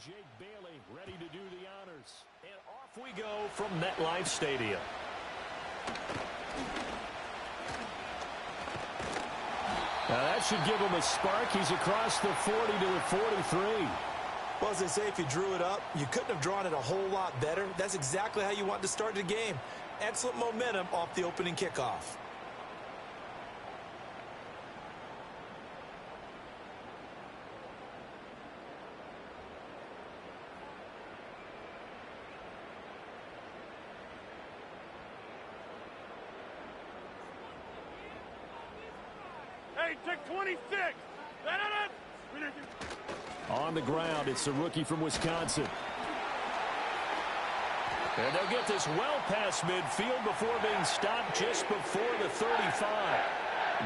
Jake Bailey ready to do the honors. And off we go from MetLife Stadium. Now that should give him a spark. He's across the 40 to the 43. Well, as they say, if you drew it up, you couldn't have drawn it a whole lot better. That's exactly how you want to start the game. Excellent momentum off the opening kickoff. Hey, check 26. On the ground, it's the rookie from Wisconsin. And they'll get this well past midfield before being stopped just before the 35.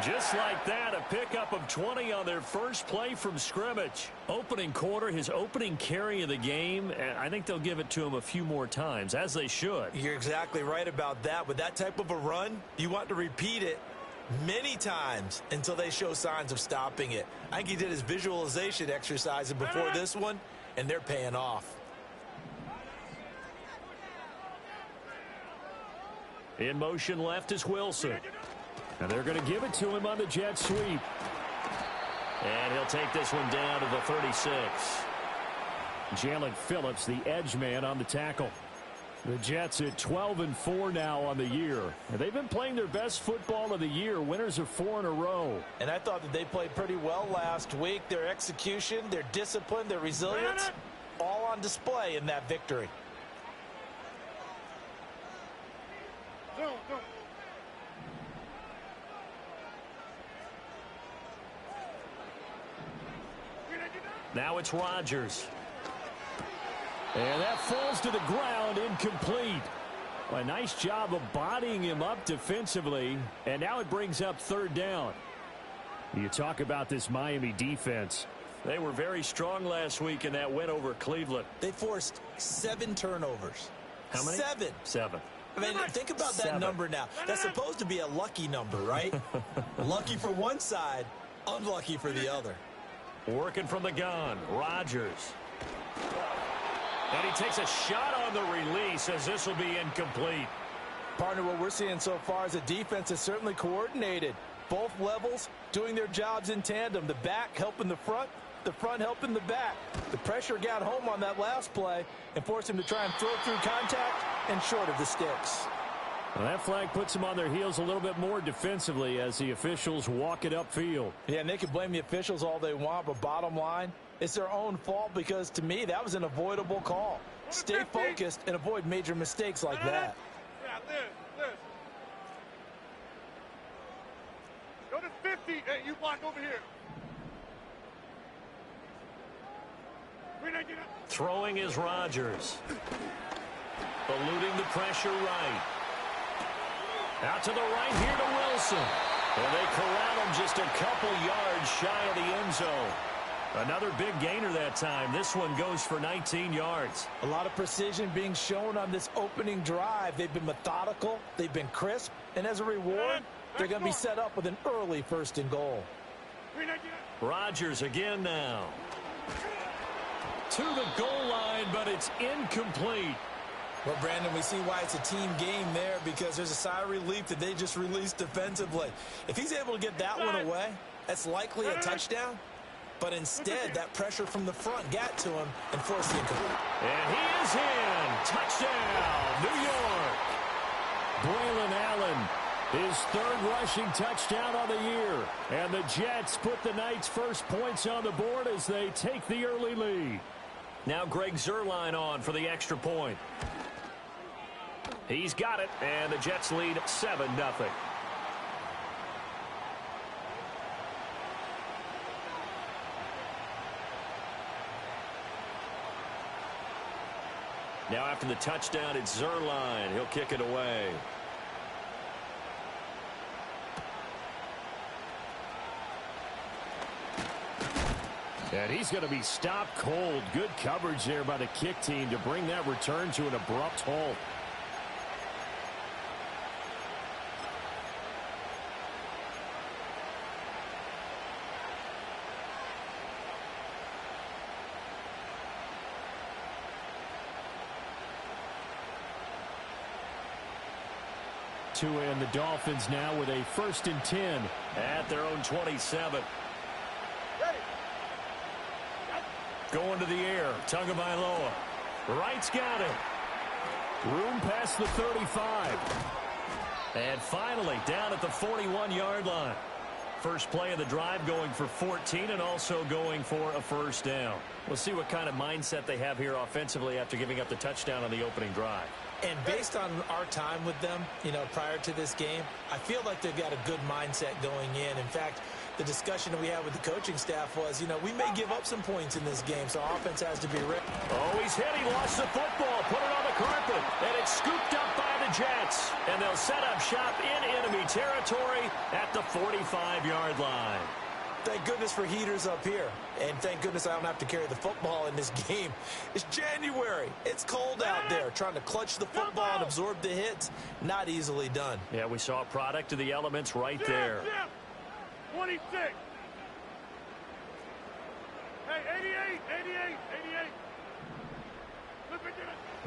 Just like that, a pickup of 20 on their first play from scrimmage. Opening quarter, his opening carry of the game, and I think they'll give it to him a few more times, as they should. You're exactly right about that. With that type of a run, you want to repeat it many times until they show signs of stopping it. I think he did his visualization exercises before this one, and they're paying off. In motion left is Wilson. And they're going to give it to him on the jet sweep. And he'll take this one down to the 36. Jalen Phillips, the edge man, on the tackle. The Jets at 12-4 now on the year. And they've been playing their best football of the year. Winners of 4 in a row. And I thought that they played pretty well last week. Their execution, their discipline, their resilience, all on display in that victory. Go. Now it's Rodgers. And that falls to the ground, incomplete. A nice job of bodying him up defensively. And now it brings up third down. You talk about this Miami defense. They were very strong last week in that win over Cleveland. They forced 7 turnovers. How many? 7. I mean, think about that number now. That's supposed to be a lucky number, right? Lucky for one side, unlucky for the other. Working from the gun, Rodgers. And he takes a shot on the release as this will be incomplete. Partner, what we're seeing so far is the defense is certainly coordinated. Both levels doing their jobs in tandem. The back helping the front helping the back. The pressure got home on that last play and forced him to try and throw through contact and short of the sticks. Well, that flag puts them on their heels a little bit more defensively as the officials walk it upfield. Yeah, and they can blame the officials all they want, but bottom line, it's their own fault because, to me, that was an avoidable call. Stay focused and avoid major mistakes like that. Yeah, this. Go to 50. Hey, you block over here. Throwing is Rodgers. Eluding the pressure right. Out to the right here to Wilson. And they corral him just a couple yards shy of the end zone. Another big gainer that time. This one goes for 19 yards. A lot of precision being shown on this opening drive. They've been methodical. They've been crisp. And as a reward, they're going to be set up with an early 1st and goal. Rodgers again now. To the goal line, but it's incomplete. Well, Brandon, we see why it's a team game there because there's a sigh of relief that they just released defensively. If he's able to get that one away, that's likely a touchdown. But instead, that pressure from the front got to him and forced the incomplete. And he is in. Touchdown, New York. Braylon Allen, his 3rd rushing touchdown on the year. And the Jets put the night's first points on the board as they take the early lead. Now Greg Zuerlein on for the extra point. He's got it, and the Jets lead 7-0. Now after the touchdown, it's Zuerlein. He'll kick it away. And he's going to be stopped cold. Good coverage there by the kick team to bring that return to an abrupt halt. to, and the Dolphins now with a 1st and 10 at their own 27. Going to the air, Tagovailoa. Wright's got it. Room past the 35. And finally, down at the 41-yard line. First play of the drive going for 14 and also going for a 1st down. We'll see what kind of mindset they have here offensively after giving up the touchdown on the opening drive. And based on our time with them, prior to this game, I feel like they've got a good mindset going in. In fact, the discussion that we had with the coaching staff was, we may give up some points in this game, so our offense has to be ready. Oh, he's hit. He lost the football. Put it on the carpet. And it's scooped up by the Jets. And they'll set up shop in enemy territory at the 45-yard line. Thank goodness for heaters up here. And thank goodness I don't have to carry the football in this game. It's January. It's cold out there. Trying to clutch the football and absorb the hits, not easily done. Yeah, we saw a product of the elements right there. 26. Hey, 88, 88, 88.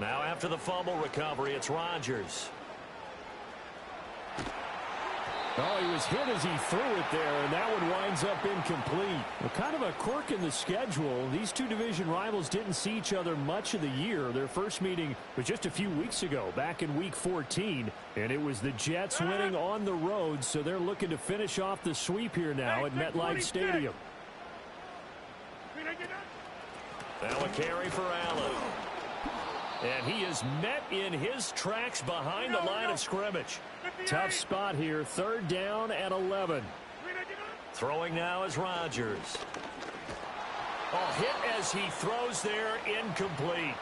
Now after the fumble recovery, it's Rodgers. Oh, he was hit as he threw it there, and that one winds up incomplete. Well, kind of a quirk in the schedule. These two division rivals didn't see each other much of the year. Their first meeting was just a few weeks ago, back in Week 14, and it was the Jets winning on the road, so they're looking to finish off the sweep here now at MetLife Stadium. Now a carry for Allen. And he is met in his tracks behind the line of scrimmage. Tough spot here. 3rd down and 11. Throwing now is Rodgers. Oh, hit as he throws there, incomplete.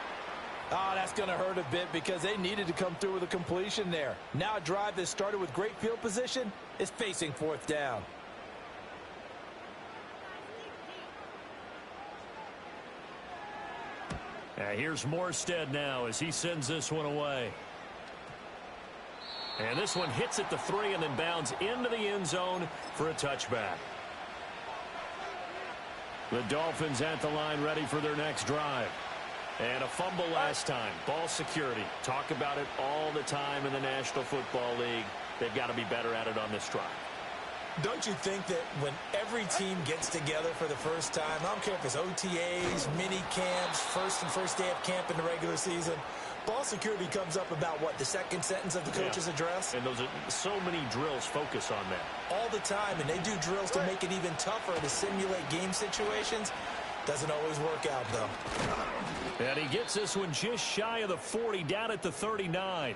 Oh, that's going to hurt a bit because they needed to come through with a completion there. Now a drive that started with great field position is facing 4th down. Here's Morstead now as he sends this one away. And this one hits at the 3 and then bounds into the end zone for a touchback. The Dolphins at the line ready for their next drive. And a fumble last time. Ball security. Talk about it all the time in the National Football League. They've got to be better at it on this drive. Don't you think that when every team gets together for the first time, I don't care if it's OTAs, mini camps, first day of camp in the regular season, ball security comes up about what, the second sentence of the coach's address? And those are so many drills focus on that. All the time, and they do drills to make it even tougher to simulate game situations. Doesn't always work out, though. And he gets this one just shy of the 40, down at the 39.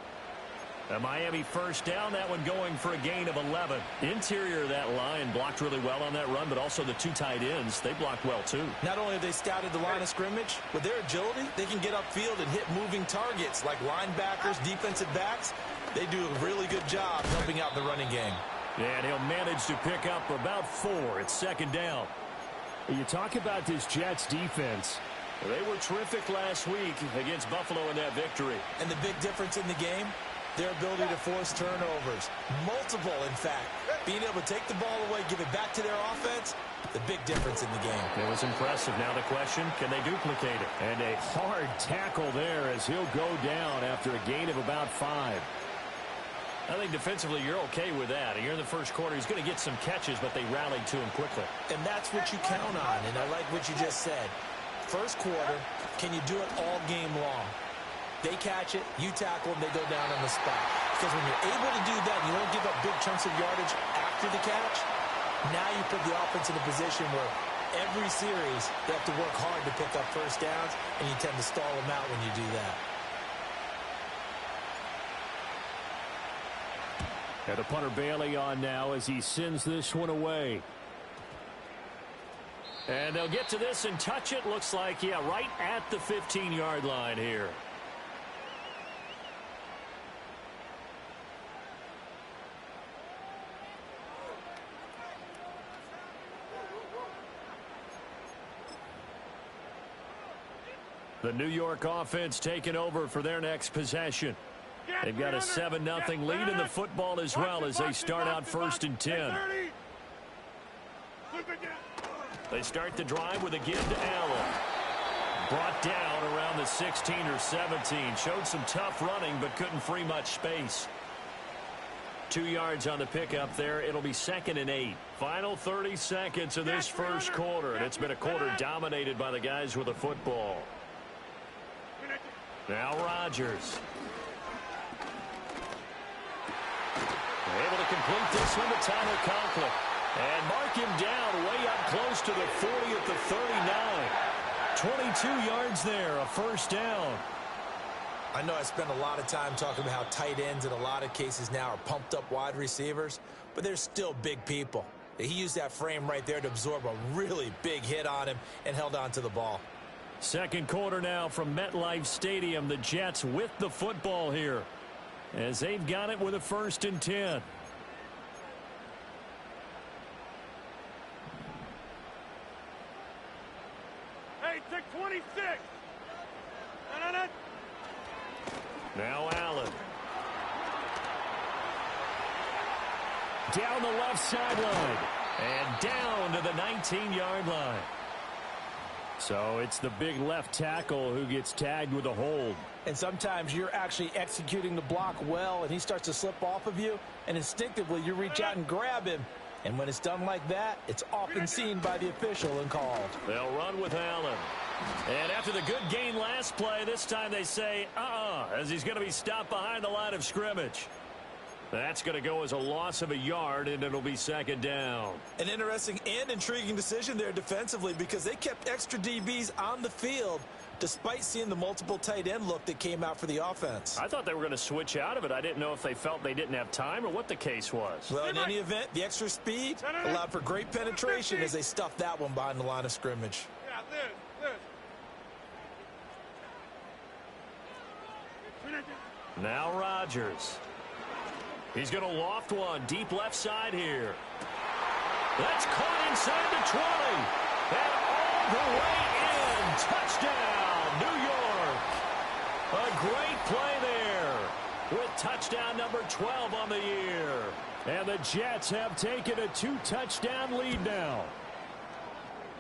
A Miami 1st down, that one going for a gain of 11. Interior of that line blocked really well on that run, but also the 2 tight ends, they blocked well too. Not only have they scouted the line of scrimmage, with their agility, they can get upfield and hit moving targets like linebackers, defensive backs. They do a really good job helping out the running game. And he'll manage to pick up about 4. It's 2nd down. You talk about this Jets defense. They were terrific last week against Buffalo in that victory. And the big difference in the game? Their ability to force turnovers. Multiple, in fact. Being able to take the ball away, give it back to their offense, the big difference in the game. It was impressive. Now the question, can they duplicate it? And a hard tackle there as he'll go down after a gain of about 5. I think defensively you're okay with that. You're in the first quarter. He's going to get some catches, but they rallied to him quickly. And that's what you count on, and I like what you just said. First quarter, can you do it all game long? They catch it, you tackle them, they go down on the spot. Because when you're able to do that, you don't give up big chunks of yardage after the catch, now you put the offense in a position where every series they have to work hard to pick up 1st downs, and you tend to stall them out when you do that. And the punter Bailey on now as he sends this one away. And they'll get to this and touch it. Looks like, yeah, right at the 15-yard line here. The New York offense taking over for their next possession. They've got a 7-0 lead in the football as well as they start out 1st and 10. They start the drive with a give to Allen. Brought down around the 16 or 17. Showed some tough running but couldn't free much space. 2 yards on the pickup there. It'll be 2nd and 8. Final 30 seconds of this first quarter, and it's been a quarter dominated by the guys with the football. Now Rodgers. Able to complete this one to Tyler Conklin. And mark him down way up close to the 40 at the 39. 22 yards there, a first down. I know I spend a lot of time talking about how tight ends in a lot of cases now are pumped up wide receivers, but they're still big people. He used that frame right there to absorb a really big hit on him and held on to the ball. Second quarter now from MetLife Stadium. The Jets with the football here as they've got it with a 1st and 10. Hey, take 26. Now Allen. Down the left sideline. And down to the 19-yard line. So it's the big left tackle who gets tagged with a hold. And sometimes you're actually executing the block well, and he starts to slip off of you, and instinctively you reach out and grab him. And when it's done like that, it's often seen by the official and called. They'll run with Allen. And after the good gain last play, this time they say, as he's going to be stopped behind the line of scrimmage. That's going to go as a loss of a yard, and it'll be 2nd down. An interesting and intriguing decision there defensively because they kept extra DBs on the field despite seeing the multiple tight end look that came out for the offense. I thought they were going to switch out of it. I didn't know if they felt they didn't have time or what the case was. Well, in any event, the extra speed allowed for great penetration as they stuffed that one behind the line of scrimmage. Yeah, Now Rodgers. He's going to loft one deep left side here. That's caught inside the 20. And all the way in. Touchdown, New York. A great play there with touchdown number 12 on the year. And the Jets have taken a 2-touchdown lead now.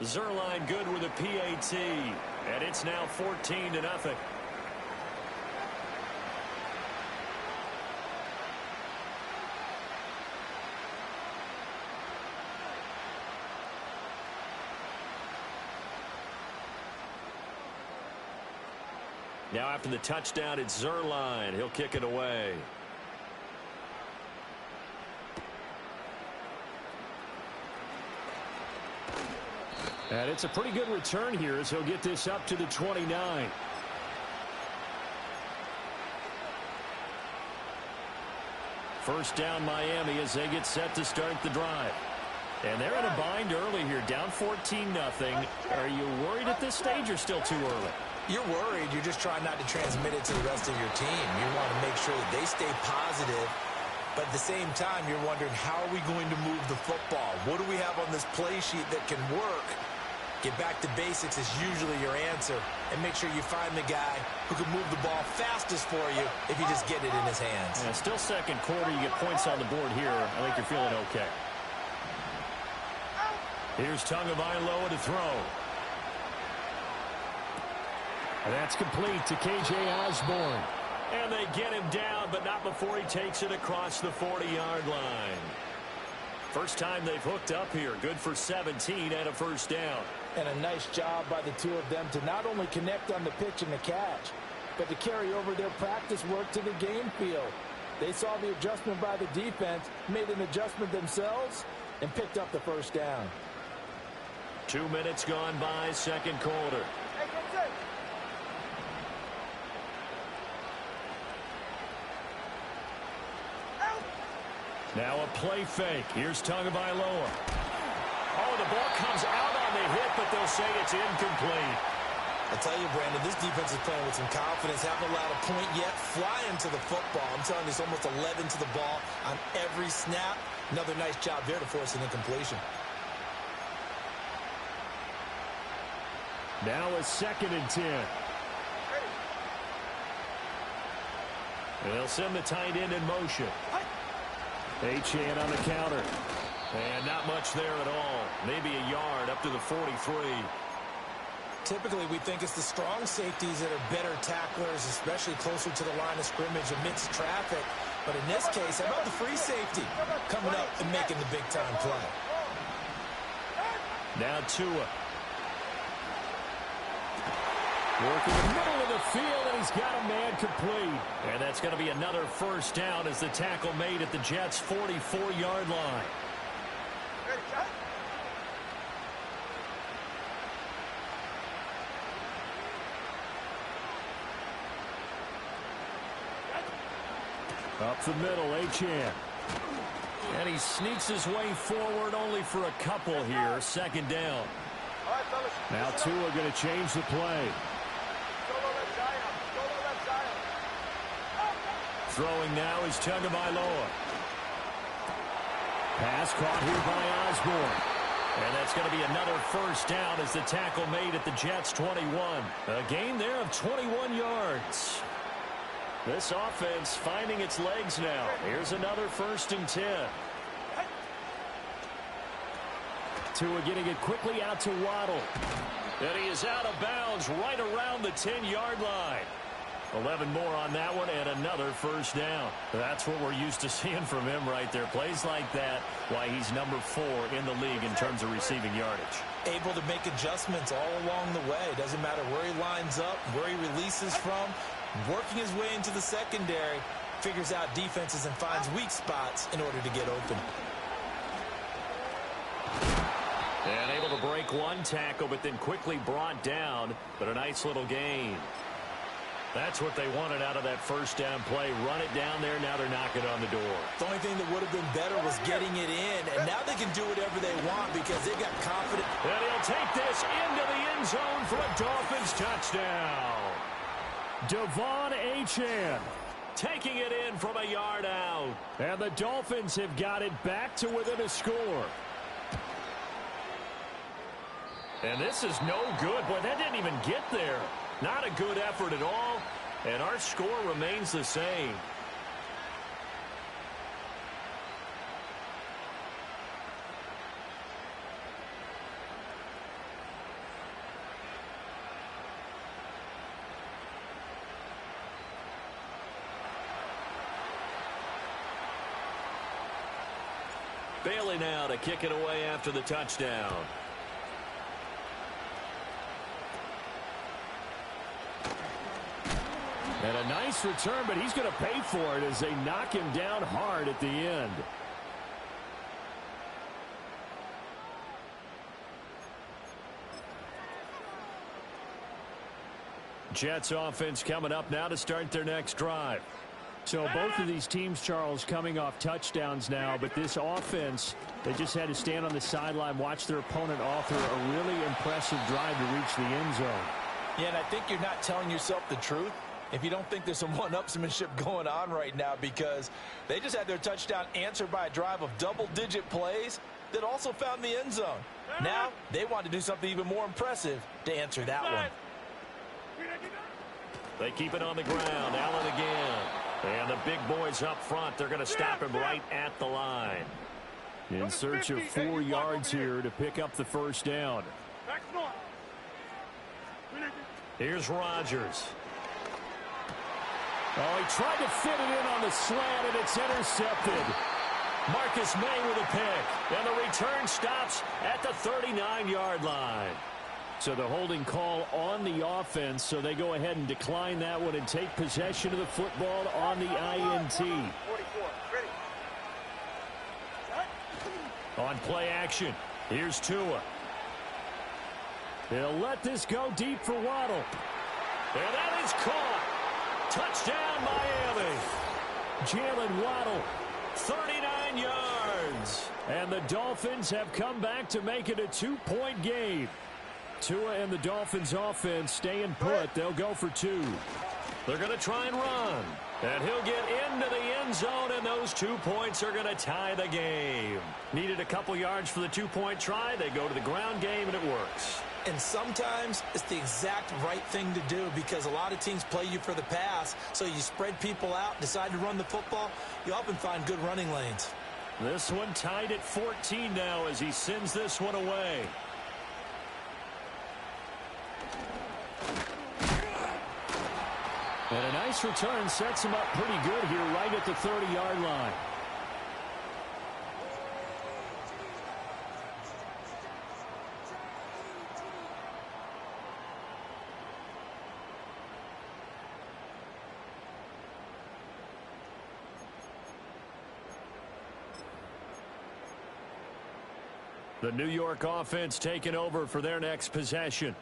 Zerline good with a PAT. And it's now 14-0. Now after the touchdown, it's Zerline. He'll kick it away. And it's a pretty good return here as he'll get this up to the 29. First down Miami as they get set to start the drive. And they're in a bind early here, down 14-0. Are you worried at this stage or still too early? You're worried. You're just trying not to transmit it to the rest of your team. You want to make sure that they stay positive. But at the same time, you're wondering, how are we going to move the football? What do we have on this play sheet that can work? Get back to basics is usually your answer. And make sure you find the guy who can move the ball fastest for you if you just get it in his hands. Yeah, still second quarter. You get points on the board here. I think you're feeling okay. Here's Tagovailoa to throw. And that's complete to K.J. Osborne. And they get him down, but not before he takes it across the 40-yard line. First time they've hooked up here. Good for 17 and a first down. And a nice job by the two of them to not only connect on the pitch and the catch, but to carry over their practice work to the game field. They saw the adjustment by the defense, made an adjustment themselves, and picked up the first down. 2 minutes gone by, second quarter. Now a play fake. Here's Tagovailoa. Oh, the ball comes out on the hit, but they'll say it's incomplete. I tell you, Brandon, this defense is playing with some confidence. Haven't allowed a point yet. Flying to the football. I'm telling you, it's almost 11 to the ball on every snap. Another nice job there to force an incompletion. Now a 2nd and 10. And they'll send the tight end in motion. Achane on the counter. And not much there at all. Maybe a yard up to the 43. Typically, we think it's the strong safeties that are better tacklers, especially closer to the line of scrimmage amidst traffic. But in this case, how about the free safety coming up and making the big-time play? Now Tua. Working the middle of the field, and he's got a man complete. And that's going to be another first down as the tackle made at the Jets' 44-yard line. Up the middle, Achane. And he sneaks his way forward only for a couple here. Second down. Now Tua going to change the play. Throwing now is Tagovailoa. Pass caught here by Osborne. And that's going to be another first down as the tackle made at the Jets' 21. A gain there of 21 yards. This offense finding its legs now. Here's another 1st and 10. Tua getting it quickly out to Waddle. And he is out of bounds right around the 10-yard line. 11 more on that one and another first down. That's what we're used to seeing from him right there. Plays like that, why he's number 4 in the league in terms of receiving yardage. Able to make adjustments all along the way. Doesn't matter where he lines up, where he releases from. Working his way into the secondary, figures out defenses and finds weak spots in order to get open. And able to break one tackle, but then quickly brought down. But a nice little gain. That's what they wanted out of that first down play. Run it down there. Now they're knocking on the door. The only thing that would have been better was getting it in. And now they can do whatever they want because they got confidence. And he'll take this into the end zone for a Dolphins touchdown. Devon Achane taking it in from a yard out. And the Dolphins have got it back to within a score. And this is no good. Boy, that didn't even get there. Not a good effort at all. And our score remains the same. Bailey now to kick it away after the touchdown. And a nice return, but he's going to pay for it as they knock him down hard at the end. Jets offense coming up now to start their next drive. So both of these teams, Charles, coming off touchdowns now, but this offense, they just had to stand on the sideline, watch their opponent author a really impressive drive to reach the end zone. Yeah, and I think you're not telling yourself the truth if you don't think there's some one-upsmanship going on right now, because they just had their touchdown answered by a drive of double-digit plays that also found the end zone. Now they want to do something even more impressive to answer that one. They keep it on the ground. Allen again. And the big boys up front, they're going to stop him right at the line. In search of 4 yards here to pick up the first down. Here's Rodgers. Oh, he tried to fit it in on the slant, and it's intercepted. Marcus May with a pick. And the return stops at the 39-yard line. So the holding call on the offense, so they go ahead and decline that one and take possession of the football on the INT. On play action, here's Tua. They'll let this go deep for Waddle. And that is caught. Touchdown, Miami. Jalen Waddle, 39 yards. And the Dolphins have come back to make it a 2-point game. Tua and the Dolphins offense staying put. They'll go for 2. They're going to try and run. And he'll get into the end zone, and those 2 points are going to tie the game. Needed a couple yards for the 2-point try. They go to the ground game, and it works. And sometimes it's the exact right thing to do, because a lot of teams play you for the pass, so you spread people out, decide to run the football. You often find good running lanes. This one tied at 14 now as he sends this one away. And a nice return sets him up pretty good here right at the 30-yard line. The New York offense taking over for their next possession.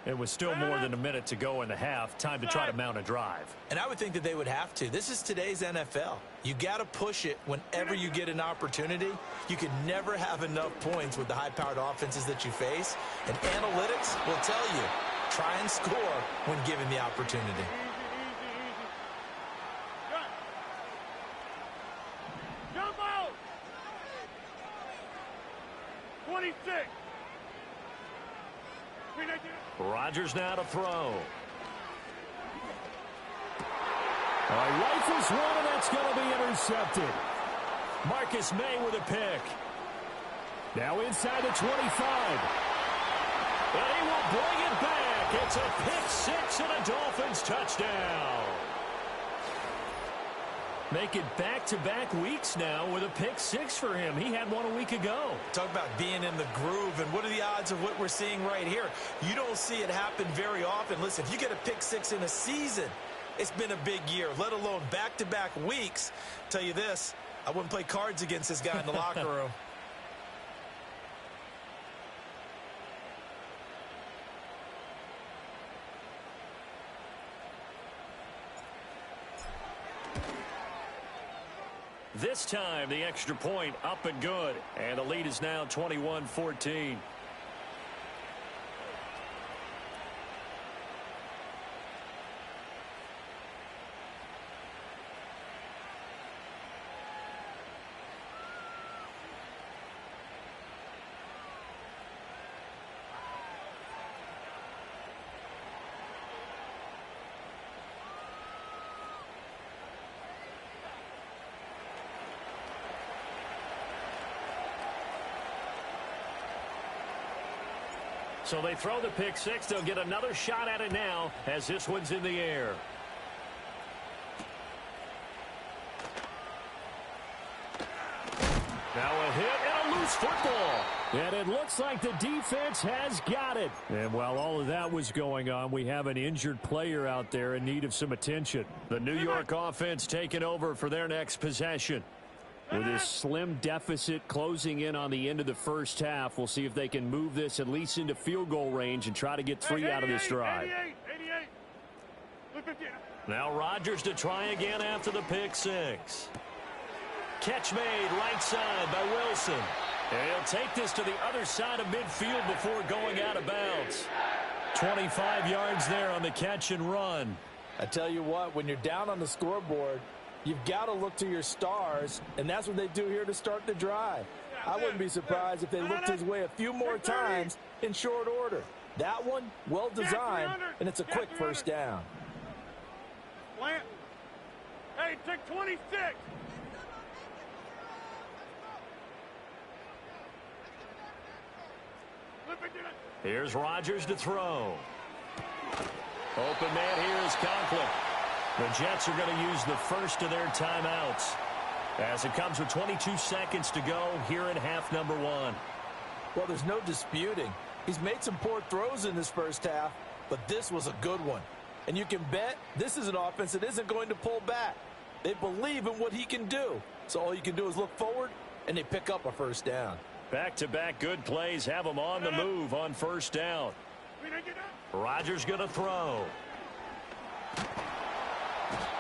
It was still more than a minute to go in the half. Time to try to mount a drive. And I would think that they would have to. This is today's NFL. You got to push it whenever you get an opportunity. You can never have enough points with the high-powered offenses that you face. And analytics will tell you, try and score when given the opportunity. Jump out! 26. Rodgers now to throw. Rifles one, and that's going to be intercepted. Marcus May with a pick. Now inside the 25. And he will bring it back. It's a pick six and a Dolphins touchdown. Make it back-to-back weeks now with a pick six for him. He had one a week ago. Talk about being in the groove, and what are the odds of what we're seeing right here? You don't see it happen very often. Listen, if you get a pick six in a season, it's been a big year, let alone back-to-back weeks. Tell you this, I wouldn't play cards against this guy in the locker room. This time, the extra point up and good. And the lead is now 21-14. So they throw the pick six. They'll get another shot at it now as this one's in the air. Now a hit and a loose football. And it looks like the defense has got it. And while all of that was going on, we have an injured player out there in need of some attention. The New York offense taking over for their next possession. With this slim deficit closing in on the end of the first half, we'll see if they can move this at least into field goal range and try to get three out of this drive. 88. Now Rodgers to try again after the pick six. Catch made right side by Wilson. And he'll take this to the other side of midfield before going out of bounds. 25 yards there on the catch and run. I tell you what, when you're down on the scoreboard, you've got to look to your stars, and that's what they do here to start the drive. I wouldn't be surprised if they looked his way a few more times in short order. That one, well designed, and it's a quick first down. Plant. Hey, take 26. Here's Rodgers to throw. Open man here is Conklin. The Jets are going to use the first of their timeouts as it comes with 22 seconds to go here in half number one. Well, there's no disputing. He's made some poor throws in this first half, but this was a good one. And you can bet this is an offense that isn't going to pull back. They believe in what he can do. So all you can do is look forward, and they pick up a first down. Back-to-back good plays have them on the move on first down. Rodgers going to throw.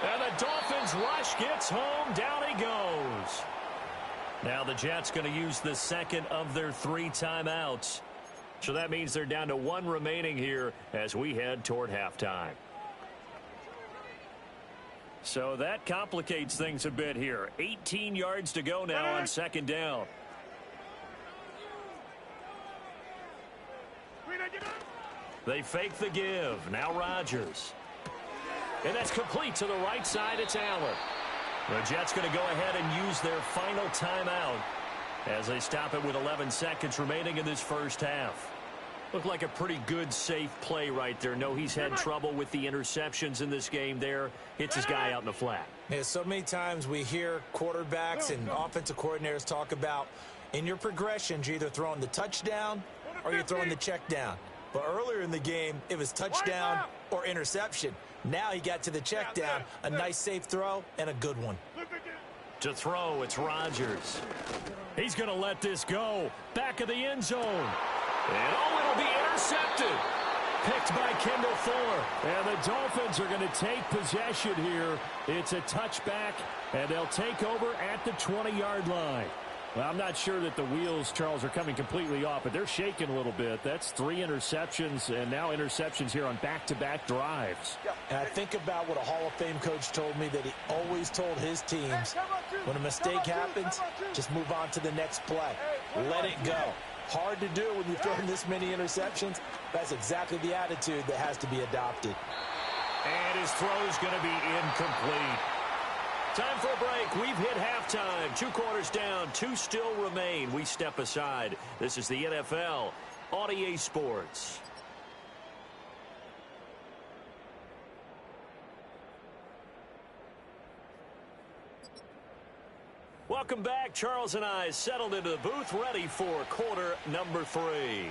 And the Dolphins rush gets home. Down he goes. Now the Jets going to use the second of their three timeouts. So that means they're down to one remaining here as we head toward halftime. So that complicates things a bit here. 18 yards to go now on second down. They fake the give. Now Rodgers. And that's complete to the right side. It's Allen. The Jets going to go ahead and use their final timeout as they stop it with 11 seconds remaining in this first half. Looked like a pretty good, safe play right there. No, he's had trouble with the interceptions in this game there. Hits his guy out in the flat. Yeah, so many times we hear quarterbacks and offensive coordinators talk about in your progressions, you're either throwing the touchdown or you're throwing the check down. But earlier in the game, it was touchdown or interception. Now he got to the check down, a nice safe throw and a good one. To throw, it's Rodgers. He's going to let this go. Back of the end zone. And it'll be intercepted. Picked by Kendall Fuller. And the Dolphins are going to take possession here. It's a touchback, and they'll take over at the 20-yard line. Well, I'm not sure that the wheels, Charles, are coming completely off, but they're shaking a little bit. That's 3 interceptions, and now interceptions here on back-to-back drives. And I think about what a Hall of Fame coach told me that he always told his teams, when a mistake happens, just move on to the next play. Let it go. Hard to do when you've thrown this many interceptions. That's exactly the attitude that has to be adopted. And his throw's going to be incomplete. Time for a break. We've hit halftime. 2 quarters down. 2 still remain. We step aside. This is the NFL on EA Sports. Welcome back. Charles and I settled into the booth, ready for quarter number 3.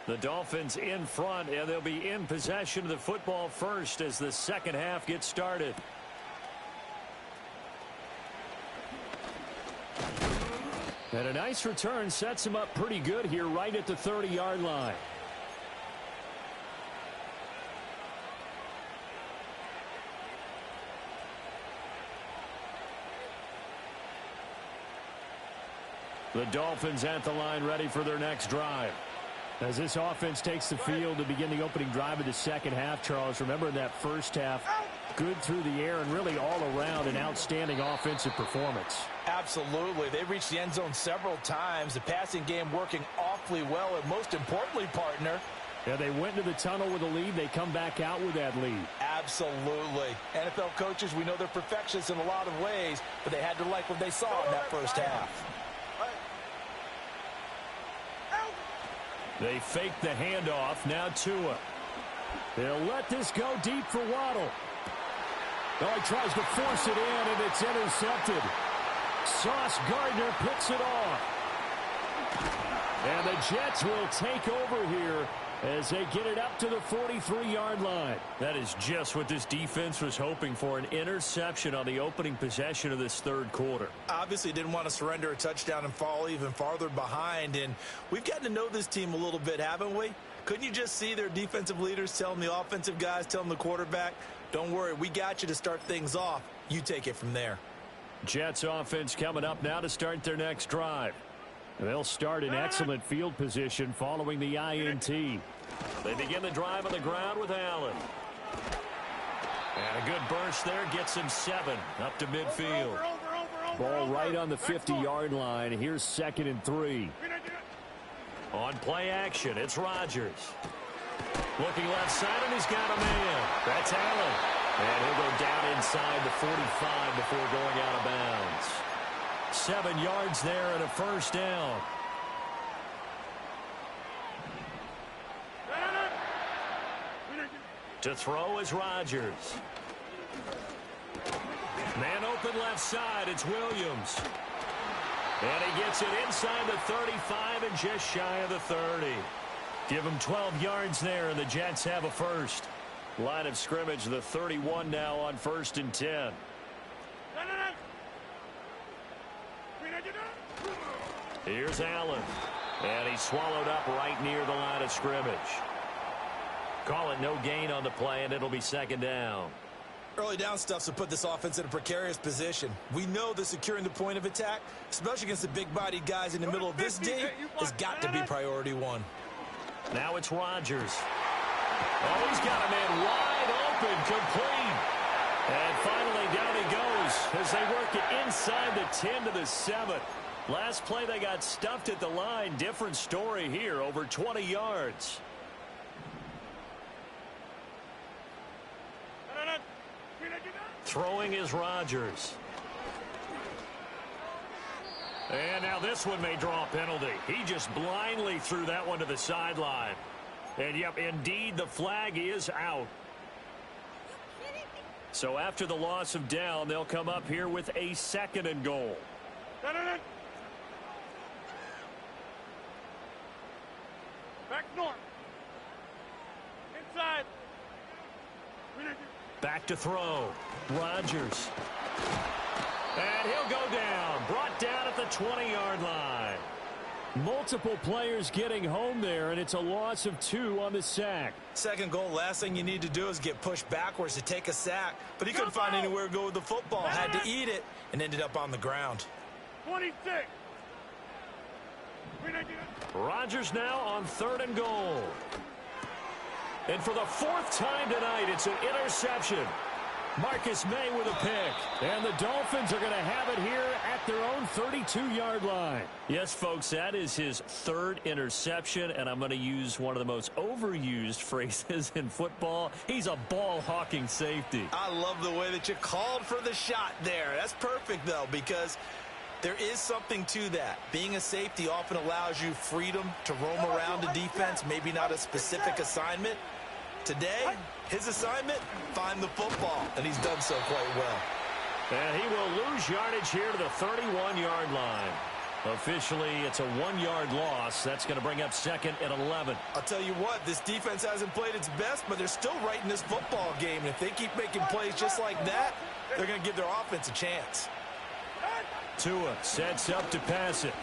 The Dolphins in front, and they'll be in possession of the football first as the second half gets started. And a nice return sets him up pretty good here right at the 30-yard line. The Dolphins at the line ready for their next drive. As this offense takes the field to begin the opening drive of the second half, Charles, remember in that first half, good through the air and really all around an outstanding offensive performance. Absolutely. They reached the end zone several times. The passing game working awfully well, and most importantly, partner, yeah, they went to the tunnel with a lead. They come back out with that lead. Absolutely. NFL coaches, we know they're perfectionists in a lot of ways, but they had to like what they saw in that first half. They fake the handoff. Now Tua. They'll let this go deep for Waddle. Oh, he tries to force it in, and it's intercepted. Sauce Gardner picks it off. And the Jets will take over here as they get it up to the 43-yard line. That is just what this defense was hoping for, an interception on the opening possession of this third quarter. Obviously didn't want to surrender a touchdown and fall even farther behind, and we've gotten to know this team a little bit, haven't we? Couldn't you just see their defensive leaders telling the offensive guys, telling the quarterback, don't worry, we got you to start things off. You take it from there. Jets offense coming up now to start their next drive. They'll start in excellent field position following the INT. They begin the drive on the ground with Allen. And a good burst there gets him 7 up to midfield. Ball right on the 50-yard line. Here's 2nd and 3. On play action, it's Rodgers. Looking left side, and he's got a man. That's Allen. And he'll go down inside the 45 before going out of bounds. 7 yards there and a first down. To throw is Rodgers. Man open left side, it's Williams. And he gets it inside the 35 and just shy of the 30. Give him 12 yards there, and the Jets have a first. Line of scrimmage, the 31 now on 1st and 10. Here's Allen. And he's swallowed up right near the line of scrimmage. Call it no gain on the play, and it'll be 2nd down. Early down stuff to put this offense in a precarious position. We know that securing the point of attack, especially against the big-bodied guys in the middle of this D, has got to be priority 1. Now it's Rodgers. Oh, he's got a man wide open, complete. And finally as they work it inside the 10 to the 7. Last play, they got stuffed at the line. Different story here, over 20 yards. Throwing is Rodgers. And now this one may draw a penalty. He just blindly threw that one to the sideline. And, yep, indeed, the flag is out. So after the loss of down, they'll come up here with a 2nd and goal. Back north. Inside. Back to throw. Rodgers. And he'll go down. Brought down at the 20-yard line. Multiple players getting home there, and it's a loss of 2 on the sack. Second goal, last thing you need to do is get pushed backwards to take a sack. But he couldn't find anywhere to go with the football. Had to eat it and ended up on the ground. 26. Rodgers now on 3rd and goal. And for the 4th time tonight, it's an interception. Marcus May with a pick. And the Dolphins are going to have it here at their own 32-yard line. Yes, folks, that is his 3rd interception, and I'm going to use one of the most overused phrases in football. He's a ball-hawking safety. I love the way that you called for the shot there. That's perfect, though, because there is something to that. Being a safety often allows you freedom to roam around a defense, maybe not a specific assignment. Today, his assignment, find the football, and he's done so quite well. And he will lose yardage here to the 31-yard line. Officially, it's a 1-yard loss. That's going to bring up 2nd and 11. I'll tell you what, this defense hasn't played its best, but they're still right in this football game. And if they keep making plays just like that, they're going to give their offense a chance. Tua sets up to pass it.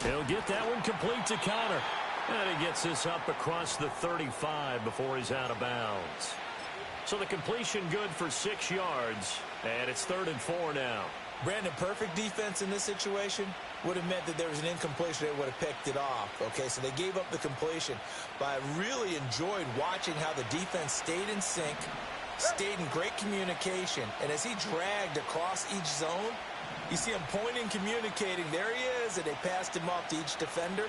He'll get that one complete to Connor. And he gets this up across the 35 before he's out of bounds. So the completion good for 6 yards, and it's 3rd and 4 now. Brandon, perfect defense in this situation would have meant that there was an incompletion. They would have picked it off. Okay, so they gave up the completion. But I really enjoyed watching how the defense stayed in sync, stayed in great communication. And as he dragged across each zone, you see him pointing, communicating. There he is, and they passed him off to each defender.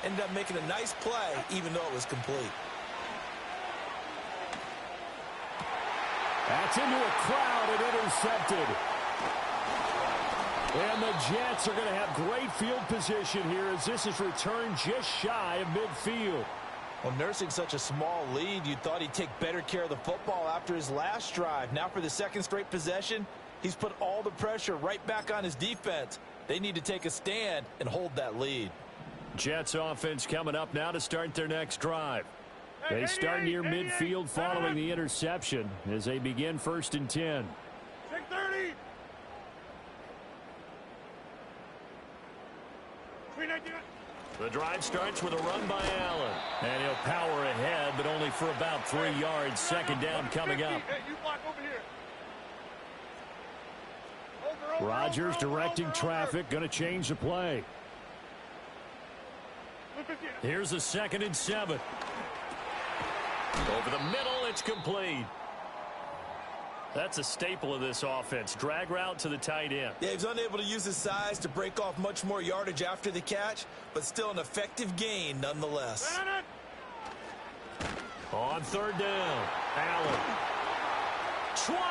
Ended up making a nice play, even though it was complete. That's into a crowd and intercepted. And the Jets are going to have great field position here as this is returned just shy of midfield. Well, nursing such a small lead, you thought he'd take better care of the football after his last drive. Now for the 2nd straight possession, he's put all the pressure right back on his defense. They need to take a stand and hold that lead. Jets offense coming up now to start their next drive. They start near midfield following the interception as they begin 1st and 10. 6:30. The drive starts with a run by Allen. And he'll power ahead, but only for about 3 yards. 2nd down coming up. Hey, you block over here. Over, Rodgers directing traffic, going to change the play. Here's a 2nd and 7. Over the middle, it's complete. That's a staple of this offense. Drag route to the tight end. Yeah, he was unable to use his size to break off much more yardage after the catch, but still an effective gain nonetheless. On 3rd down, Allen. 20.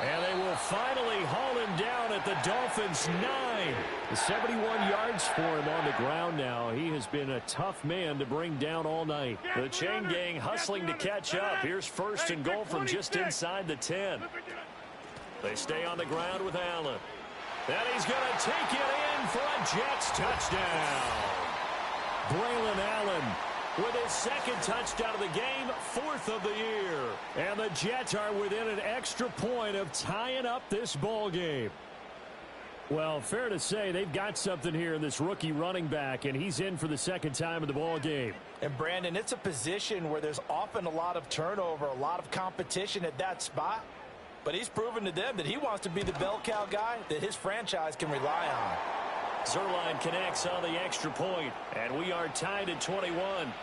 And they will finally haul him down at the Dolphins' 9. 71 yards for him on the ground now. He has been a tough man to bring down all night. The chain gang hustling to catch up. Here's 1st and goal from just inside the 10. They stay on the ground with Allen. And he's going to take it in for a Jets touchdown. Braylon Allen with his 2nd touchdown of the game, 4th of the year. And the Jets are within an extra point of tying up this ball game. Well, fair to say they've got something here in this rookie running back, and he's in for the 2nd time of the ball game. And, Brandon, it's a position where there's often a lot of turnover, a lot of competition at that spot. But he's proven to them that he wants to be the bell cow guy that his franchise can rely on. Zerline connects on the extra point, and we are tied at 21.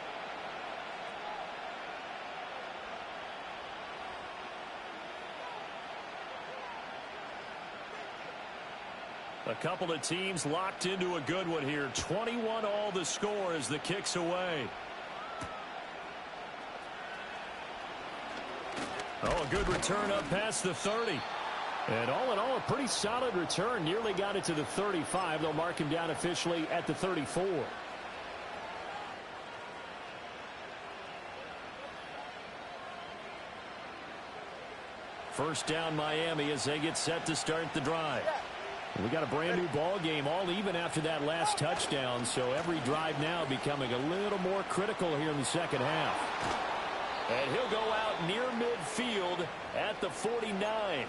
A couple of teams locked into a good one here. 21 all the score as the kick's away. Oh, a good return up past the 30. And all in all, a pretty solid return. Nearly got it to the 35. They'll mark him down officially at the 34. First down Miami as they get set to start the drive. We got a brand new ball game, all even after that last touchdown, so every drive now becoming a little more critical here in the second half. And he'll go out near midfield at the 49.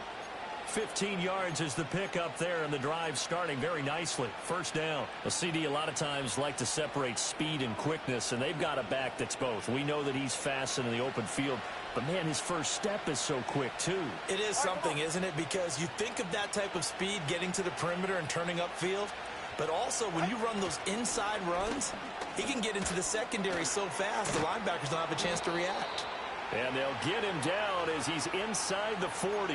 15 yards is the pickup there, and the drive starting very nicely. First down. A CD a lot of times like to separate speed and quickness, and they've got a back that's both. We know that he's fast in the open field, but, man, his first step is so quick, too. It is something, isn't it? Because you think of that type of speed getting to the perimeter and turning upfield, but also when you run those inside runs, he can get into the secondary so fast the linebackers don't have a chance to react. And they'll get him down as he's inside the 40.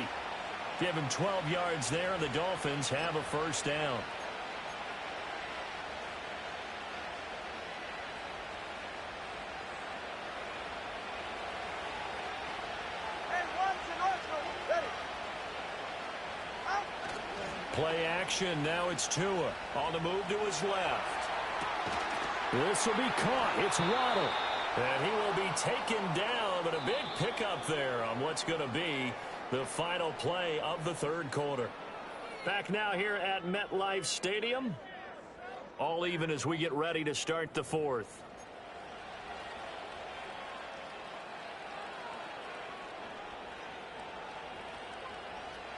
Give him 12 yards there, and the Dolphins have a first down. Play action. Now it's Tua on the move to his left. This will be caught. It's Waddle. And he will be taken down, but a big pickup there on what's going to be the final play of the third quarter. Back now here at MetLife Stadium. All even as we get ready to start the fourth.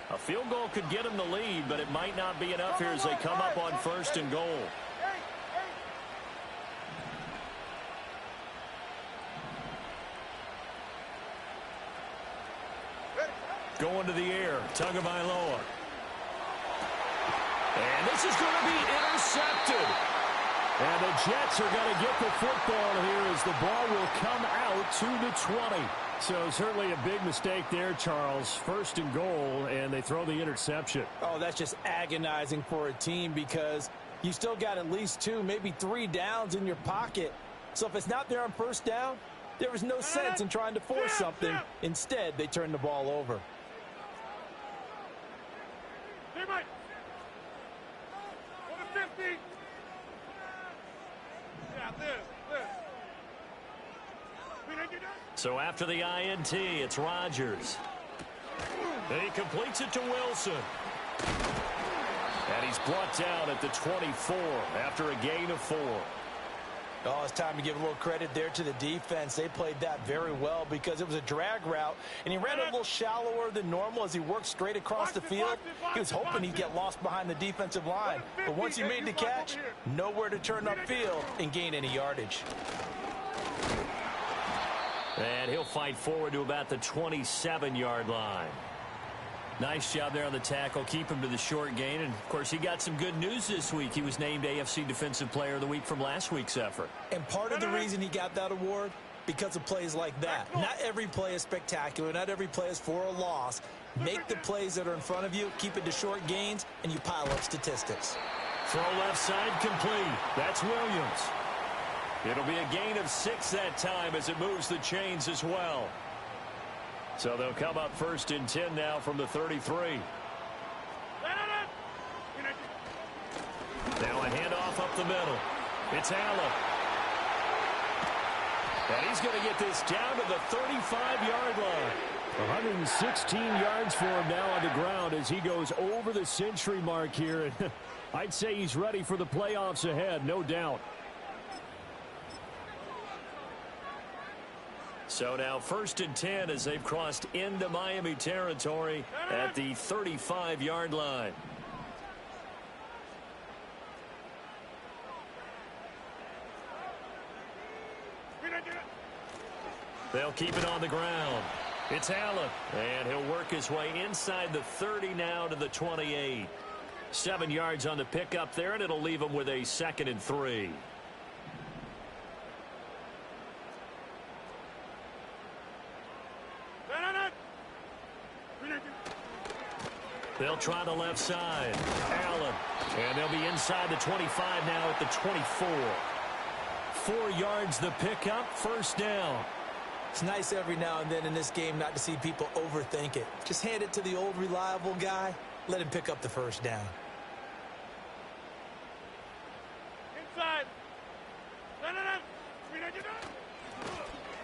A field goal could get him the lead, but it might not be enough here as they come up on first and goal. Going to the air, Tagovailoa. And this is going to be intercepted. And the Jets are going to get the football here as the ball will come out to the 20. So certainly a big mistake there, Charles. First and goal, and they throw the interception. Oh, that's just agonizing for a team because you still got at least 2, maybe 3 downs in your pocket. So if it's not there on first down, there is no sense in trying to force something. Instead, they turn the ball over. So after the INT, it's Rodgers. And he completes it to Wilson. And he's brought down at the 24 after a gain of 4. Oh, it's time to give a little credit there to the defense. They played that very well because it was a drag route, and he ran a little shallower than normal as he worked straight across the field. He was hoping he'd get lost behind the defensive line. But once he made the catch, nowhere to turn upfield and gain any yardage. And he'll fight forward to about the 27-yard line. Nice job there on the tackle. Keep him to the short gain. And, of course, he got some good news this week. He was named AFC Defensive Player of the Week from last week's effort. And part of the reason he got that award, because of plays like that. Not every play is spectacular. Not every play is for a loss. Make the plays that are in front of you, keep it to short gains, and you pile up statistics. Throw left side complete. That's Williams. It'll be a gain of 6 that time as it moves the chains as well. So they'll come up first and 10 now from the 33. Now a handoff up the middle. It's Allen. And he's going to get this down to the 35-yard line. 116 yards for him now on the ground as he goes over the century mark here. And I'd say he's ready for the playoffs ahead, no doubt. So now first and 10 as they've crossed into Miami territory at the 35-yard line. They'll keep it on the ground. It's Allen, and he'll work his way inside the 30 now to the 28. 7 yards on the pickup there, and it'll leave him with a 2nd and 3. They'll try the left side. Allen And they'll be inside the 25 now at the 24. 4 yards the pickup, first down. It's nice every now and then in this game not to see people overthink it. Just hand it to the old reliable guy. Let him pick up the first down. Inside.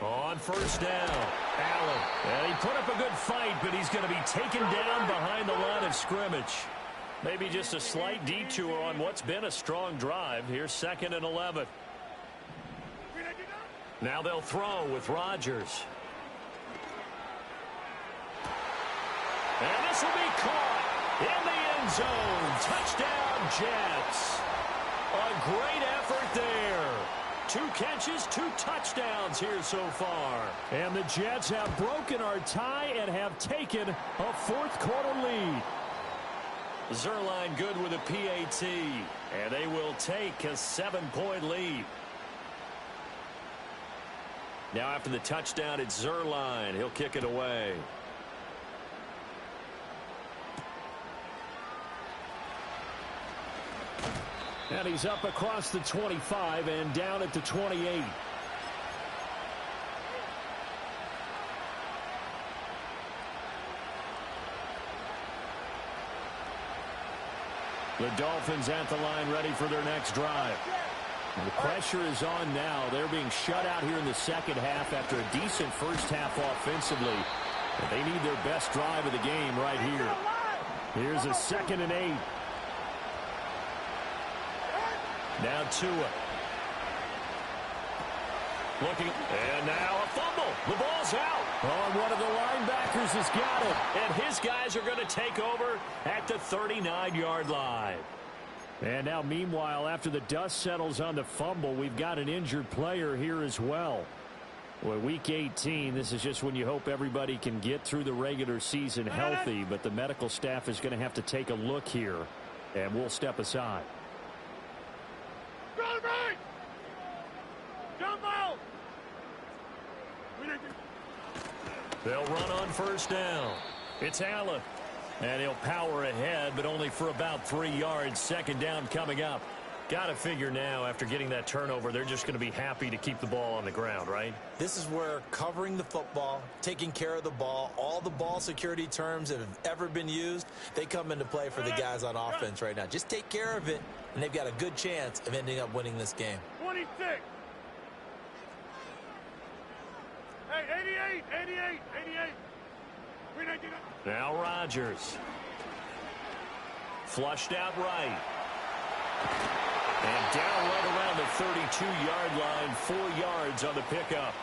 On first down, Allen. And he put up a good fight, but he's going to be taken down behind the line of scrimmage. Maybe just a slight detour on what's been a strong drive. Here's 2nd and 11. Now they'll throw with Rodgers. And this will be caught in the end zone. Touchdown, Jets. A great effort there. 2 catches, 2 touchdowns here so far. And the Jets have broken our tie and have taken a 4th quarter lead. Zerline good with a PAT. And they will take a 7-point lead. Now after the touchdown, it's Zerline. He'll kick it away. And he's up across the 25 and down at the 28. The Dolphins at the line ready for their next drive. The pressure is on now. They're being shut out here in the second half after a decent first half offensively. But they need their best drive of the game right here. Here's a 2nd and 8. Now Tua. Looking, and now a fumble. The ball's out. Oh, one of the linebackers has got it. And his guys are going to take over at the 39-yard line. And now, meanwhile, after the dust settles on the fumble, we've got an injured player here as well. Well, Week 18, this is just when you hope everybody can get through the regular season healthy, but the medical staff is going to have to take a look here, and we'll step aside. They'll run on first down. It's Allen. And he'll power ahead, but only for about 3 yards. 2nd down coming up. Got to figure now, after getting that turnover, they're just going to be happy to keep the ball on the ground, right? This is where covering the football, taking care of the ball, all the ball security terms that have ever been used, they come into play for the guys on offense right now. Just take care of it, and they've got a good chance of ending up winning this game. 26. Hey, 88. Now Rodgers. Flushed out right. And down right around the 32-yard line, 4 yards on the pickup.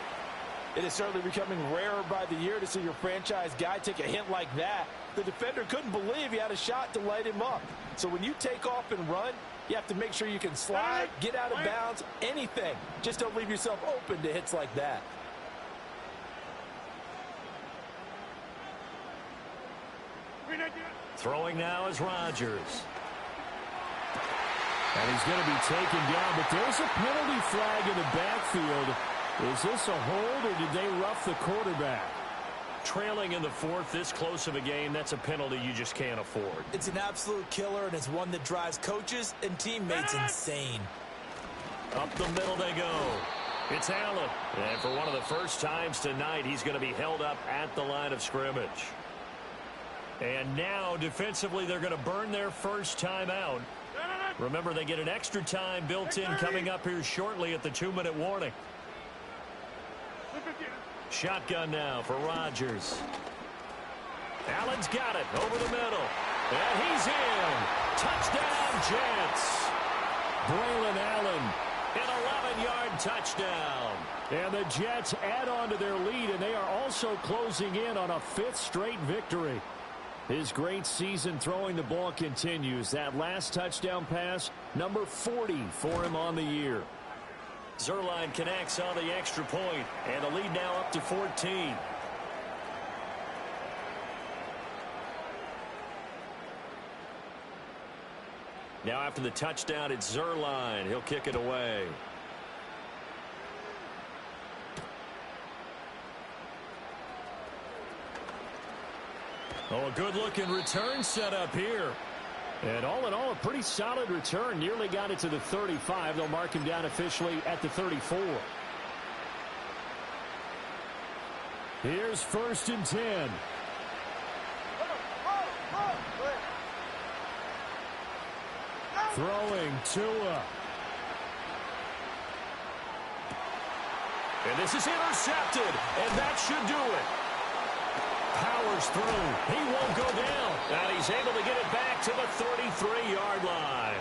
It is certainly becoming rarer by the year to see your franchise guy take a hit like that. The defender couldn't believe he had a shot to light him up. So when you take off and run, you have to make sure you can slide, get out of bounds, anything. Just don't leave yourself open to hits like that. Throwing now is Rodgers. And he's going to be taken down, but there's a penalty flag in the backfield. Is this a hold, or did they rough the quarterback? Trailing in the 4th, this close of a game, that's a penalty you just can't afford. It's an absolute killer, and it's one that drives coaches and teammates insane. Up the middle they go. It's Allen. And for one of the first times tonight, he's going to be held up at the line of scrimmage. And now, defensively, they're going to burn their first time out. Remember, they get an extra time built in coming up here shortly at the 2-minute warning. Shotgun now for Rodgers. Allen's got it over the middle. And he's in. Touchdown, Jets. Braylon Allen, an 11-yard touchdown. And the Jets add on to their lead, and they are also closing in on a 5th straight victory. His great season throwing the ball continues. That last touchdown pass, number 40 for him on the year. Zerline connects on the extra point, and the lead now up to 14. Now after the touchdown, it's Zerline. He'll kick it away. Oh, a good-looking return set up here. And all in all, a pretty solid return. Nearly got it to the 35. They'll mark him down officially at the 34. Here's 1st and 10. Throwing Tua. And this is intercepted, and that should do it. Powers through. He won't go down. And he's able to get it back to the 33-yard line.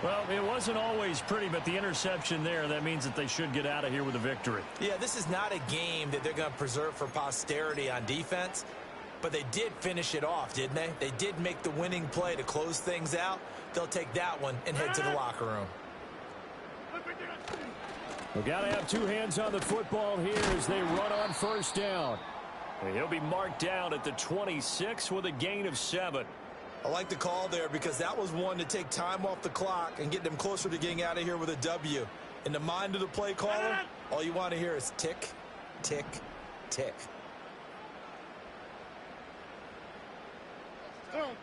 Well, it wasn't always pretty, but the interception there, that means that they should get out of here with a victory. Yeah, this is not a game that they're going to preserve for posterity on defense, but they did finish it off, didn't they? They did make the winning play to close things out. They'll take that one and head to the locker room. We've got to have two hands on the football here as they run on 1st down. And he'll be marked down at the 26 with a gain of 7. I like the call there because that was one to take time off the clock and get them closer to getting out of here with a W. In the mind of the play caller, all you want to hear is tick, tick, tick. Don't.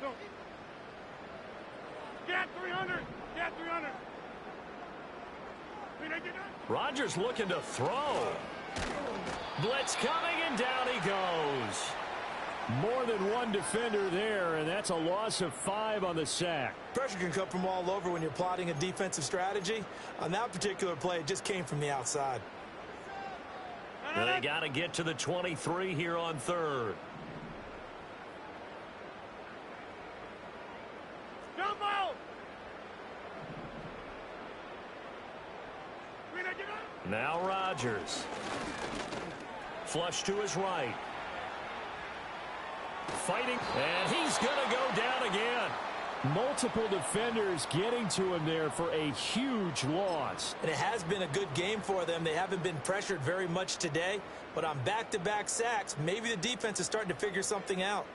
Get 300. Get 300. Rodgers looking to throw. Blitz coming, and down he goes. More than one defender there, and that's a loss of 5 on the sack. Pressure can come from all over when you're plotting a defensive strategy. On that particular play, it just came from the outside. They got to get to the 23 here on 3rd. Now Rodgers. Flush to his right. Fighting, and he's going to go down again. Multiple defenders getting to him there for a huge loss. And it has been a good game for them. They haven't been pressured very much today, but on back-to-back sacks, maybe the defense is starting to figure something out.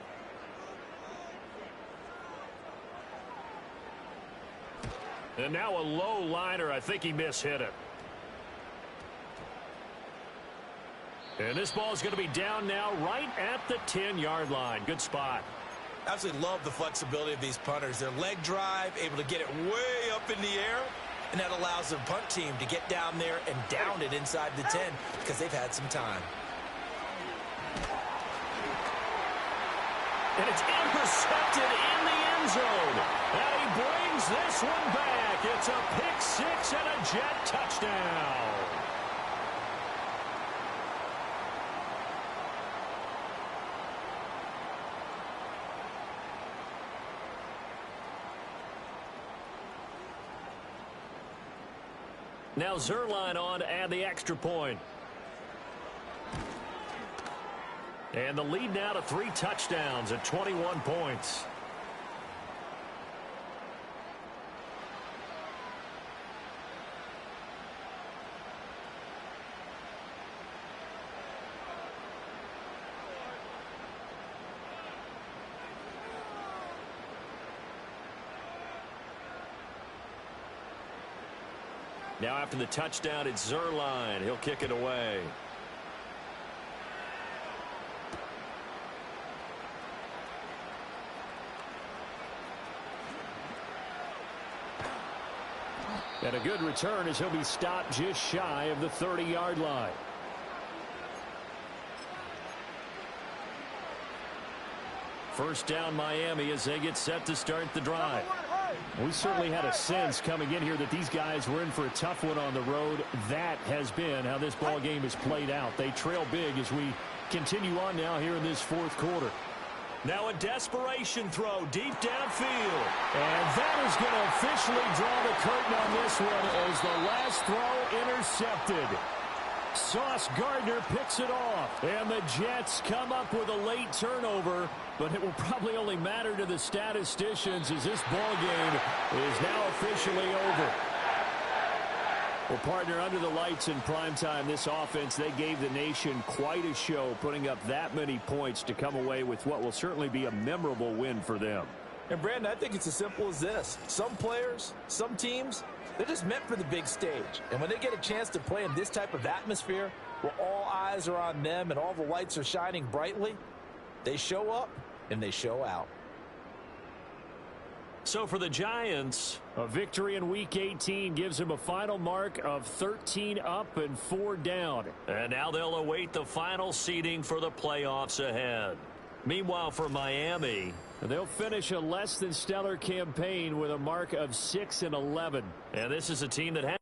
And now a low liner. I think he mishit it. And this ball is going to be down now right at the 10-yard line. Good spot. Absolutely love the flexibility of these punters. Their leg drive, able to get it way up in the air, and that allows the punt team to get down there and down it inside the 10 because they've had some time. And it's intercepted in the end zone. And he brings this one back. It's a pick 6 and a Jet touchdown. Now Zerline on to add the extra point. And the lead now to 3 touchdowns at 21 points. Now after the touchdown, it's Zerline. He'll kick it away. And a good return as he'll be stopped just shy of the 30-yard line. First down Miami as they get set to start the drive. We certainly had a sense coming in here that these guys were in for a tough one on the road. That has been how this ball game has played out. They trail big as we continue on now here in this 4th quarter. Now a desperation throw deep downfield. And that is going to officially draw the curtain on this one as the last throw intercepted. Sauce Gardner picks it off. And the Jets come up with a late turnover. But it will probably only matter to the statisticians as this ball game is now officially over. Well, partner, under the lights in primetime, this offense, they gave the nation quite a show, putting up that many points to come away with what will certainly be a memorable win for them. And, Brandon, I think it's as simple as this. Some players, some teams, they're just meant for the big stage. And when they get a chance to play in this type of atmosphere where all eyes are on them and all the lights are shining brightly, they show up and they show out. So for the Giants, a victory in Week 18 gives them a final mark of 13 up and 4 down. And now they'll await the final seeding for the playoffs ahead. Meanwhile, for Miami, they'll finish a less than stellar campaign with a mark of 6-11. And this is a team that has